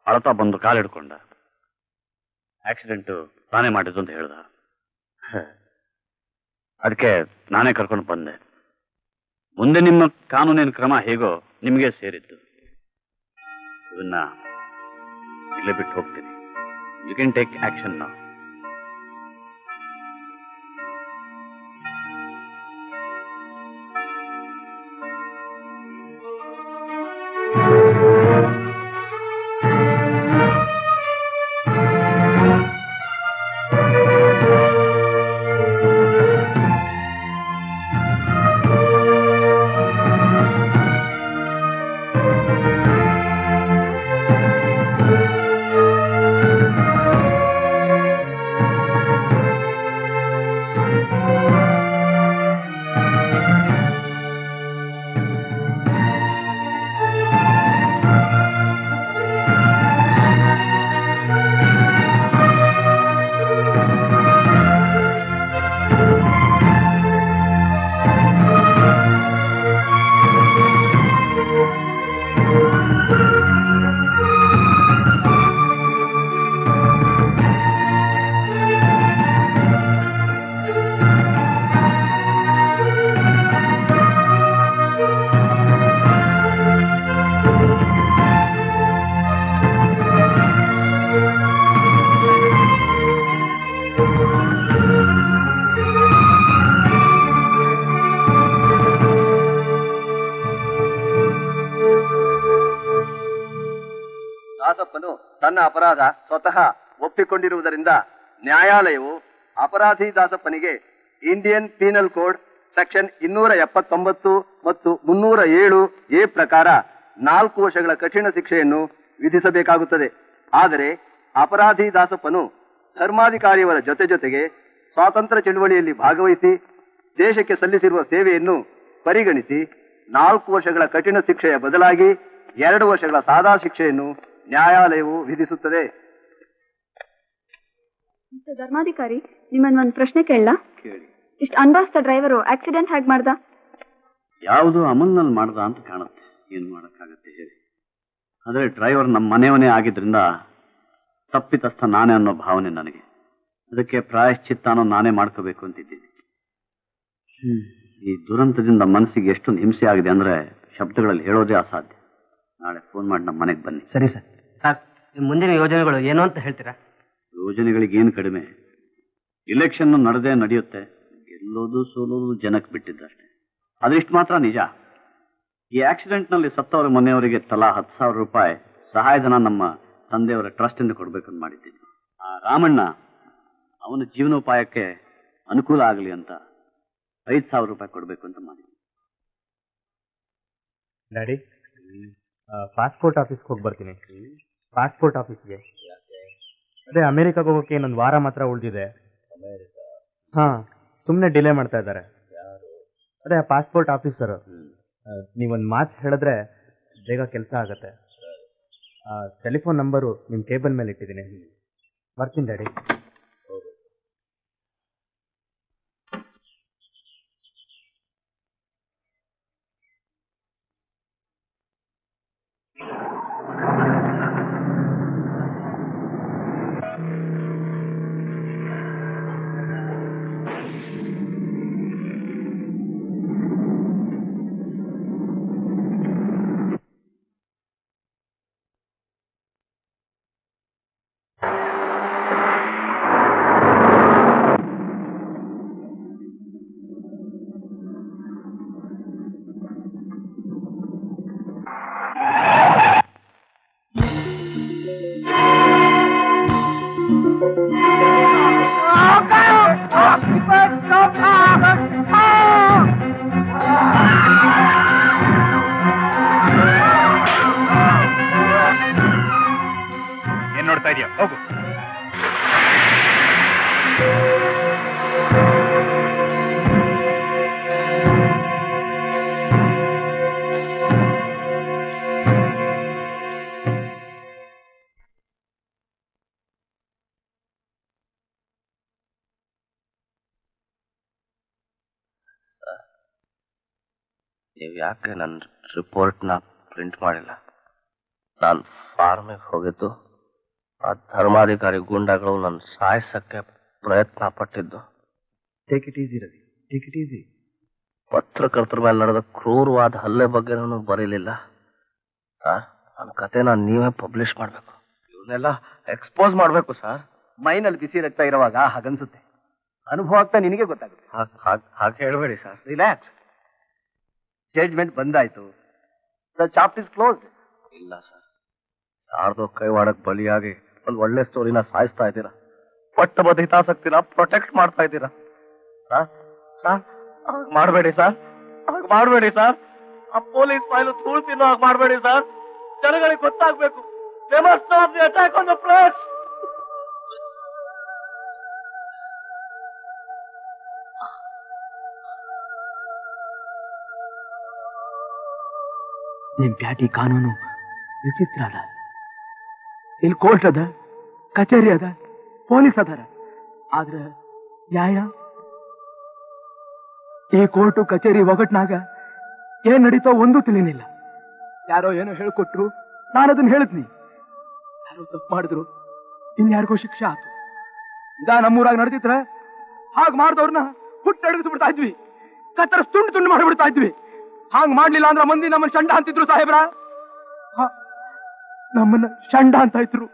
ಅಳತಾ ಬಂದು ಕಾಲು ಹಿಡ್ಕೊಂಡ. ಆಕ್ಸಿಡೆಂಟ್ ತಾನೇ ಮಾಡಿದ್ದು ಅಂತ ಹೇಳ್ದ. ಅದಕ್ಕೆ ನಾನೇ ಕರ್ಕೊಂಡು ಬಂದೆ. ಮುಂದೆ ನಿಮ್ಮ ಕಾನೂನಿನ ಕ್ರಮ ಹೇಗೋ ನಿಮಗೆ ಸೇರಿದ್ದು. ಇವನ್ನ ಇಲ್ಲೇ ಬಿಟ್ಟು ಹೋಗ್ತೀನಿ. ಯು ಕ್ಯಾನ್ ಟೇಕ್ ಆಕ್ಷನ್ ನಾವು. ದಾಸಪ್ಪನು ತನ್ನ ಅಪರಾಧ ಸ್ವತಃ ಒಪ್ಪಿಕೊಂಡಿರುವುದರಿಂದ ನ್ಯಾಯಾಲಯವು ಅಪರಾಧಿ ದಾಸಪ್ಪನಿಗೆ ಇಂಡಿಯನ್ ಪೀನಲ್ ಕೋಡ್ ಸೆಕ್ಷನ್ 279 ಮತ್ತು 307 ಪ್ರಕಾರ 4 ವರ್ಷಗಳ ಕಠಿಣ ಶಿಕ್ಷೆಯನ್ನು ವಿಧಿಸಬೇಕಾಗುತ್ತದೆ. ಆದರೆ ಅಪರಾಧಿ ದಾಸಪ್ಪನು ಧರ್ಮಾಧಿಕಾರಿಯವರ ಜೊತೆಗೆ ಸ್ವಾತಂತ್ರ್ಯ ಚಳುವಳಿಯಲ್ಲಿ ಭಾಗವಹಿಸಿ ದೇಶಕ್ಕೆ ಸಲ್ಲಿಸಿರುವ ಸೇವೆಯನ್ನು ಪರಿಗಣಿಸಿ 4 ವರ್ಷಗಳ ಕಠಿಣ ಶಿಕ್ಷೆಯ ಬದಲಾಗಿ 2 ವರ್ಷಗಳ ಸಾದಾ ಶಿಕ್ಷೆಯನ್ನು ನ್ಯಾಯಾಲಯವು ವಿಧಿಸುತ್ತದೆ. ಧರ್ಮಾಧಿಕಾರಿ, ನಿಮ್ಮನ್ನ ಒಂದು ಪ್ರಶ್ನೆ ಕೇಳಲ್ಲ? ಇಷ್ಟು ಅನ್ಭವಿಸ್ತ ಡ್ರೈವರು ಆಕ್ಸಿಡೆಂಟ್ ಹೇಗೆ ಮಾಡ್ದ? ಯಾವುದು ಅಮಲ್ನಲ್ಲಿ ಮಾಡ್ದ ಅಂತ ಕಾಣುತ್ತೆ. ಏನ್ ಮಾಡಕ್ಕಾಗತ್ತೆ ಹೇಳಿ. ಆದ್ರೆ ಡ್ರೈವರ್ ನಮ್ಮ ಮನೆಯವನೇ ಆಗಿದ್ರಿಂದ ತಪ್ಪಿತಸ್ಥ ನಾನೇ ಅನ್ನೋ ಭಾವನೆ ನನಗೆ. ಅದಕ್ಕೆ ಪ್ರಾಯಶ್ಚಿತ್ತಾನೋ ನಾನೇ ಮಾಡ್ಕೋಬೇಕು ಅಂತಿದ್ದೀನಿ. ಈ ದುರಂತದಿಂದ ಮನಸ್ಸಿಗೆ ಎಷ್ಟೊಂದು ಹಿಂಸೆ ಆಗಿದೆ ಅಂದ್ರೆ ಶಬ್ದಗಳಲ್ಲಿ ಹೇಳೋದೇ ಅಸಾಧ್ಯ. ನಾಳೆ ಫೋನ್ ಮಾಡಿ ನಮ್ಮ ಮನೆಗೆ ಬನ್ನಿ. ಸರಿ ಸರ್. ಸರ್, ಮುಂದಿನ ಯೋಜನೆಗಳು ಏನು ಅಂತ ಹೇಳ್ತೀರಾ? ಯೋಜನೆಗಳಿಗೆ ಏನು ಕಡಿಮೆ. ಇಲೆಕ್ಷನ್ ನಡೆದೇ ನಡೆಯುತ್ತೆ. ಗೆಲ್ಲೋದು ಸೋಲೋದು ಜನಕ್ಕೆ ಬಿಟ್ಟಿದ್ದಷ್ಟೇ. ಅದಿಷ್ಟು ಮಾತ್ರ ನಿಜ. ಈ ಆಕ್ಸಿಡೆಂಟ್ ನಲ್ಲಿ ಸತ್ತವರ ಮನೆಯವರಿಗೆ ತಲಾ 10,000 ರೂಪಾಯಿ ಸಹಾಯಧನ ನಮ್ಮ ತಂದೆಯವರ ಟ್ರಸ್ಟ್ ಇಂದ ಕೊಡ್ಬೇಕಂತ ಮಾಡಿದ್ದೀನಿ. ಆ ರಾಮಣ್ಣ ಅವನ ಜೀವನೋಪಾಯಕ್ಕೆ ಅನುಕೂಲ ಆಗಲಿ ಅಂತ 5,000 ರೂಪಾಯಿ ಕೊಡ್ಬೇಕು ಅಂತ ಮಾಡಿದ್ದೀನಿ. ಡ್ಯಾಡಿ, ಪಾಸ್ಪೋರ್ಟ್ ಆಫೀಸ್ಗೆ ಹೋಗಿ ಬರ್ತೀನಿ. ಪಾಸ್ಪೋರ್ಟ್ ಆಫೀಸ್ಗೆ ಅದೇ ಅಮೆರಿಕಾಗೆ ಹೋಗೋಕೆ ಇನ್ನೊಂದು ವಾರ ಮಾತ್ರ ಉಳಿದಿದೆ. ಹಾ, ಸುಮ್ಮನೆ ಡಿಲೇ ಮಾಡ್ತಾ ಇದ್ದಾರೆ. ಅದೇ ಪಾಸ್ಪೋರ್ಟ್ ಆಫೀಸರು. ನೀವೊಂದು ಮಾತು ಹೇಳಿದ್ರೆ ಬೇಗ ಕೆಲಸ ಆಗತ್ತೆ. ಟೆಲಿಫೋನ್ ನಂಬರು ನಿಮ್ಮ ಟೇಬಲ್ ಮೇಲೆ ಇಟ್ಟಿದ್ದೀನಿ. ಬರ್ತೀನಿ ಡ್ಯಾಡಿ. ಏನ್ ನೋಡ್ತಾ ಇದೀಯ? ಹೋಗು. ನೀವು ಯಾಕೆ ನನ್ನ ರಿಪೋರ್ಟ್ನ ಪ್ರಿಂಟ್ ಮಾಡಿಲ್ಲ? ನಾನು ಫಾರ್ಮಿಗೆ ಹೋಗಿದ್ದು ಆ ಧರ್ಮಾಧಿಕಾರಿ ಗೂಂಡಾಗಳು ನನ್ನ ಸಾಯಿಸಕ್ಕೆ ಪ್ರಯತ್ನ ಪಟ್ಟಿದ್ದು. Take it easy Ravi, take it easy. ಪತ್ರಕರ್ತರ ಮೇಲೆ ನಡೆದ ಕ್ರೂರವಾದ ಹಲ್ಲೆ ಬಗ್ಗೆ ನಾನು ಬರೀಲಿಲ್ಲ. ನನ್ನ ಕತೆನ ನೀವೇ ಪಬ್ಲಿಷ್ ಮಾಡ್ಬೇಕು, ಇವನ್ನೆಲ್ಲ ಎಕ್ಸ್ಪೋಸ್ ಮಾಡ್ಬೇಕು ಸರ್. ಮೈನಲ್ಲಿ ಬಿಸಿ ರಕ್ತ ಇರುವಾಗ ಹಾಗನ್ಸುತ್ತೆ, ಅನುಭವ ಆಗ್ತಾ ನಿನಗೆ ಗೊತ್ತಾಗುತ್ತೆ. ಹಾಗೆ ಹೇಳ್ಬೇಡಿ ಸರ್. ರಿಲ್ಯಾಕ್ಸ್. ಜಡ್ಜ್ಮೆಂಟ್ ಬಂದಾಯ್ತು, ದ ಚಾಪ್ಟ್ ಇಸ್ ಕ್ಲೋಸ್ಡ್. ಇಲ್ಲ ಸರ್, ಯಾರ್ದೋ ಕೈವಾಡಕ್ ಬಲಿಯಾಗಿ ಒಂದು ಒಳ್ಳೆ ಸ್ಟೋರಿನ ಸಾಯಿಸ್ತಾ ಇದ್ದೀರಾ. ಪಟ್ಟಬದ್ಧ ಹಿತಾಸಕ್ತಿನ ಪ್ರೊಟೆಕ್ಟ್ ಮಾಡ್ತಾ ಇದ್ದೀರಾ. ಸರ್ ಮಾಡಬೇಡಿ ಸರ್, ಹಾಗೆ ಮಾಡಬೇಡಿ ಸರ್. ಆ ಪೊಲೀಸ್ ಫೈಲು ಧೂಳು ತಿನ್ನೋ ಹಾಗೆ ಮಾಡಬೇಡಿ ಸರ್. ಜನಗಳಿಗೆ ಗೊತ್ತಾಗ್ಬೇಕು. They must stop the attack on the place. ನಿಮ್ ಪ್ಯಾಟಿ ಕಾನೂನು ವಿಚಿತ್ರ ಅದ. ಇಲ್ಲಿ ಕೋರ್ಟ್ ಅದ, ಕಚೇರಿ ಅದ, ಪೊಲೀಸ್ ಅದಾರ, ಆದ್ರ ನ್ಯಾಯ ಈ ಕೋರ್ಟು ಕಚೇರಿ ಒಗಟ್ನಾಗ ಏನ್ ನಡೀತೋ ಒಂದೂ ತಿಳಿಲಿಲ್ಲ. ಯಾರೋ ಏನೋ ಹೇಳ್ಕೊಟ್ರು, ನಾನದನ್ನ ಹೇಳಿದ್ನಿ. ಯಾರೋ ತಪ್ಪು ಮಾಡಿದ್ರು, ಇನ್ಯಾರಿಗೋ ಶಿಕ್ಷೆ ಆತು. ಇದಾ ನಮ್ಮೂರಾಗ ನಡೆದಿದ್ರ ಹಾಗೆ ಮಾಡಿದವ್ರನ್ನ ಹುಟ್ಟಡಗಿಸಿ ಬಿಡ್ತಾ ಇದ್ವಿ, ಕತ್ತರ ತುಂಡು ಮಾಡಿಬಿಡ್ತಾ ಇದ್ವಿ. ಹಾಂಗ್ ಮಾಡ್ಲಿಲ್ಲ ಅಂದ್ರ ಮಂದಿ ನಮ್ಮನ್ನ ಶಂಡ ಅಂತಿದ್ರು ಸಾಹೇಬ್ರ, ನಮ್ಮನ್ನ ಶಂಡ ಅಂತ ಇದ್ರು.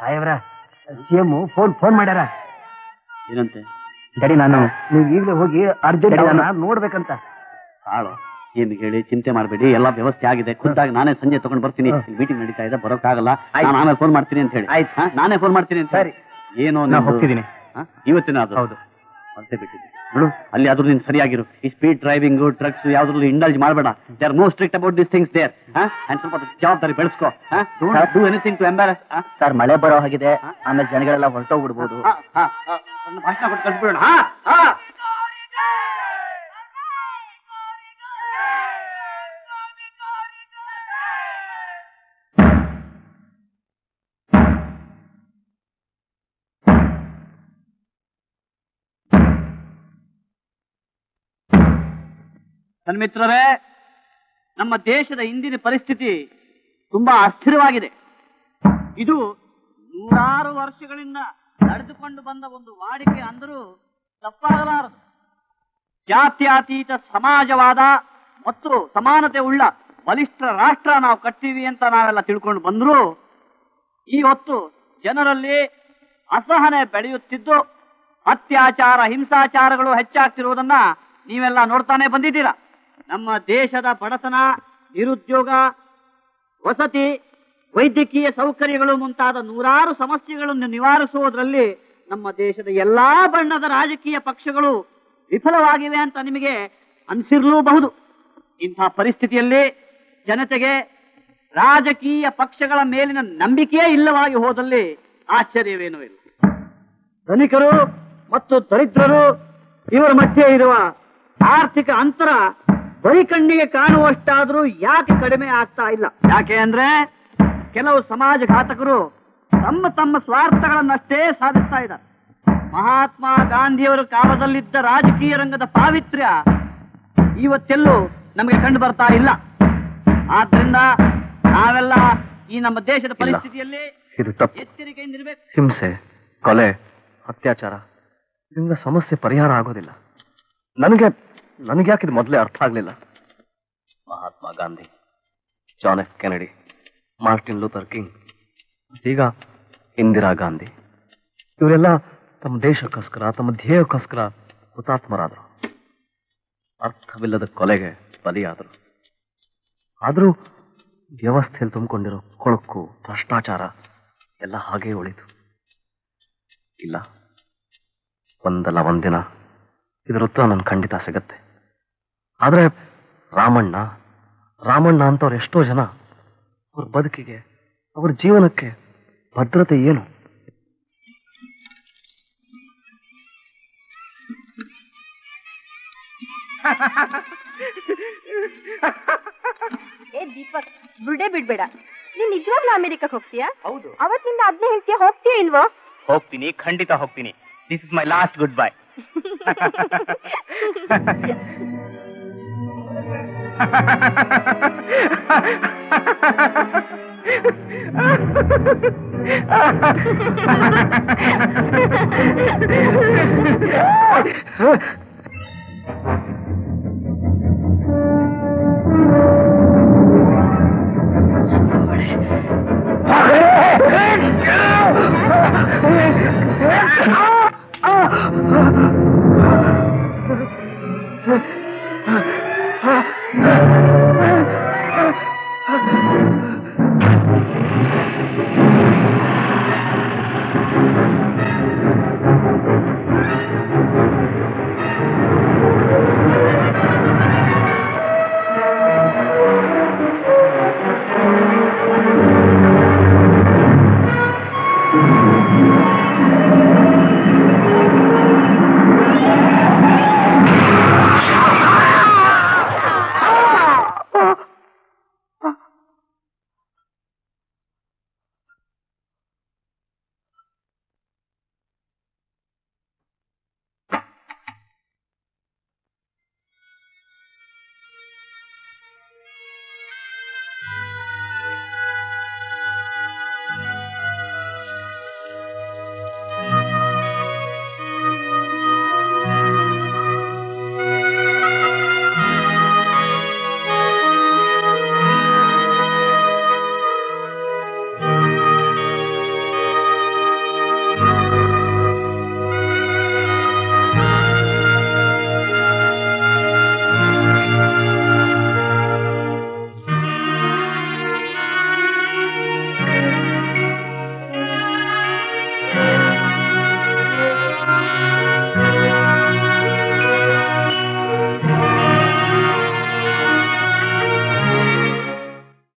ಸಾಹೇಬ್ರ, ಸಿಎಂ ಫೋನ್ ಮಾಡ್ಯಾರ. ಏನಂತೆ? ಡ್ಯಾಡಿ, ನಾನು ನೀವು ಈಗಲೇ ಹೋಗಿ ಅರ್ಜೆಂಟ್ ನೋಡ್ಬೇಕಂತ. ಕಾಳು ಏನ್ ಹೇಳಿ, ಚಿಂತೆ ಮಾಡಬೇಡಿ, ಎಲ್ಲ ವ್ಯವಸ್ಥೆ ಆಗಿದೆ. ಖುದ್ದಾಗಿ ನಾನೇ ಸಂಜೆ ತಗೊಂಡ್ ಬರ್ತೀನಿ. ಮೀಟಿಂಗ್ ನಡೀತಾ ಇದೆ, ಬರೋಕ್ಕಾಗಲ್ಲ. ನಾನು ಆಮೇಲೆ ಫೋನ್ ಮಾಡ್ತೀನಿ ಅಂತ ಹೇಳಿ. ಆಯ್ತು, ನಾನೇ ಫೋನ್ ಮಾಡ್ತೀನಿ ಅಂತ. ಸರಿ. ಏನು ನಾನು ಹೋಗ್ತಿದ್ದೀನಿ ಇವತ್ತಿನ? ಅದು ಹೌದು, ಮತ್ತೆ ಬಿಟ್ಟಿದ್ದೆ ನೋಡು. ಅಲ್ಲಿ ಆದ್ರೂ ನೀನು ಸರಿಯಾಗಿರು. ಈ ಸ್ಪೀಡ್ ಡ್ರೈವಿಂಗ್, ಡ್ರಗ್ಸ್ ಯಾವ್ದ್ರಲ್ಲೂ ಇಂಡಲ್ಜ್ ಮಾಡಬೇಡ. They are most strict about this things there. And ಸ್ವಲ್ಪ ಜವಾಬ್ದಾರಿ ಬೆಳೆಸ್ಕೋ. Do anything to embarrass. Sir, ಮಳೆ ಬರೋ ಹಾಗಿದೆ, ಆಮೇಲೆ ಜನಗಳೆಲ್ಲ ಹೊರಟೋಗ್ಬಿಡ್ಬೋದು. ಭಾಷಣ ಕೊಟ್ಟು ಕಳ್ಸ್ಬಿಡೋಣ. ಸನ್ಮಿತ್ರರೇ, ನಮ್ಮ ದೇಶದ ಇಂದಿನ ಪರಿಸ್ಥಿತಿ ತುಂಬಾ ಅಸ್ಥಿರವಾಗಿದೆ. ಇದು ನೂರಾರು ವರ್ಷಗಳಿಂದ ನಡೆದುಕೊಂಡು ಬಂದ ಒಂದು ವಾಡಿಕೆ ಅಂದರೂ ತಪ್ಪಾಗಲಾರದು. ಜಾತ್ಯತೀತ ಸಮಾಜವಾದ ಮತ್ತು ಸಮಾನತೆ ಉಳ್ಳ ಬಲಿಷ್ಠ ರಾಷ್ಟ್ರ ನಾವು ಕಟ್ತೀವಿ ಅಂತ ನಾವೆಲ್ಲ ತಿಳ್ಕೊಂಡು ಬಂದರೂ ಈ ಹೊತ್ತು ಜನರಲ್ಲಿ ಅಸಹನೆ ಬೆಳೆಯುತ್ತಿದ್ದು ಅತ್ಯಾಚಾರ, ಹಿಂಸಾಚಾರಗಳು ಹೆಚ್ಚಾಗ್ತಿರುವುದನ್ನ ನೀವೆಲ್ಲ ನೋಡ್ತಾನೆ ಬಂದಿದ್ದೀರಾ. ನಮ್ಮ ದೇಶದ ಬಡತನ, ನಿರುದ್ಯೋಗ, ವಸತಿ, ವೈದ್ಯಕೀಯ ಸೌಕರ್ಯಗಳು ಮುಂತಾದ ನೂರಾರು ಸಮಸ್ಯೆಗಳನ್ನು ನಿವಾರಿಸುವುದರಲ್ಲಿ ನಮ್ಮ ದೇಶದ ಎಲ್ಲಾ ಬಣ್ಣದ ರಾಜಕೀಯ ಪಕ್ಷಗಳು ವಿಫಲವಾಗಿವೆ ಅಂತ ನಿಮಗೆ ಅನಿಸಿರಲೂಬಹುದು. ಇಂಥ ಪರಿಸ್ಥಿತಿಯಲ್ಲಿ ಜನತೆಗೆ ರಾಜಕೀಯ ಪಕ್ಷಗಳ ಮೇಲಿನ ನಂಬಿಕೆಯೇ ಇಲ್ಲವಾಗಿ ಹೋದಲ್ಲಿ ಆಶ್ಚರ್ಯವೇನೂ ಇಲ್ಲ. ಧನಿಕರು ಮತ್ತು ದರಿದ್ರರು ಇವರ ಮಧ್ಯೆ ಇರುವ ಆರ್ಥಿಕ ಅಂತರ ಬರೀ ಕಣ್ಣಿಗೆ ಕಾಣುವಷ್ಟಾದ್ರೂ ಯಾಕೆ ಕಡಿಮೆ ಆಗ್ತಾ ಇಲ್ಲ? ಯಾಕೆ ಅಂದ್ರೆ ಕೆಲವು ಸಮಾಜಘಾತಕರು ತಮ್ಮ ಸ್ವಾರ್ಥಗಳನ್ನಷ್ಟೇ ಸಾಧಿಸ್ತಾ ಇದ್ದಾರೆ. ಮಹಾತ್ಮ ಗಾಂಧಿಯವರ ಕಾಲದಲ್ಲಿದ್ದ ರಾಜಕೀಯ ರಂಗದ ಪಾವಿತ್ರ್ಯ ಇವತ್ತೆಲ್ಲೂ ನಮಗೆ ಕಂಡು ಬರ್ತಾ ಇಲ್ಲ. ಆದ್ರಿಂದ ನಾವೆಲ್ಲ ಈ ನಮ್ಮ ದೇಶದ ಪರಿಸ್ಥಿತಿಯಲ್ಲಿ ಇದು ತಪ್ಪು. ಎಚ್ಚರಿಕೆಯಿಂದಿರಬೇಕು. ಹಿಂಸೆ, ಕೊಲೆ, ಅತ್ಯಾಚಾರ ಇದರಿಂದ ಸಮಸ್ಯೆ ಪರಿಹಾರ ಆಗೋದಿಲ್ಲ. ನನಗೆ ಯಾಕೆ ಇದು ಮೊದಲೇ ಅರ್ಥ ಆಗ್ಲಿಲ್ಲ? Mahatma Gandhi, John F Kennedy, Martin Luther King, ಈಗ ಇಂದಿರಾ ಗಾಂಧಿ, ಇವರೆಲ್ಲ ತಮ್ಮ ದೇಶಕ್ಕೋಸ್ಕರ, ತಮ್ಮ ಧ್ಯೇಯಕ್ಕೋಸ್ಕರ ಹುತಾತ್ಮರಾದರು. ಅರ್ಥವಿಲ್ಲದ ಕೊಲೆಗೆ ಬಲಿಯಾದರು. ಆದರೂ ವ್ಯವಸ್ಥೆಯಲ್ಲಿ ತುಂಬಿಕೊಂಡಿರೋ ಕೊಳಕು, ಭ್ರಷ್ಟಾಚಾರ ಎಲ್ಲ ಹಾಗೇ ಉಳಿತು. ಇಲ್ಲ, ಒಂದಲ್ಲ ಒಂದಿನ ಇದರ ಉತ್ತರ ನನ್ಗೆ ಖಂಡಿತ ಸಿಗತ್ತೆ. ಆದ್ರೆ ರಾಮಣ್ಣ ಅಂತವ್ರು ಎಷ್ಟೋ ಜನ, ಅವ್ರ ಬದುಕಿಗೆ, ಅವ್ರ ಜೀವನಕ್ಕೆ ಭದ್ರತೆ ಏನು? ಏ ದೀಪಕ್, ಬುರ್ಡೆ ಬಿಡ್ಬೇಡ. ನೀನ್ ನಿಜವಾಗ್ಲೂ ಅಮೆರಿಕಕ್ಕೆ ಹೋಗ್ತೀಯಾ? ಹೌದು. ಅವತ್ತಿಂದ ಅದನ್ನೇ ಹೇಳ್ತೀಯ, ಹೋಗ್ತೀಯಾ ಇಲ್ವೋ? ಹೋಗ್ತೀನಿ, ಖಂಡಿತ ಹೋಗ್ತೀನಿ. This is my last good bye. Ah!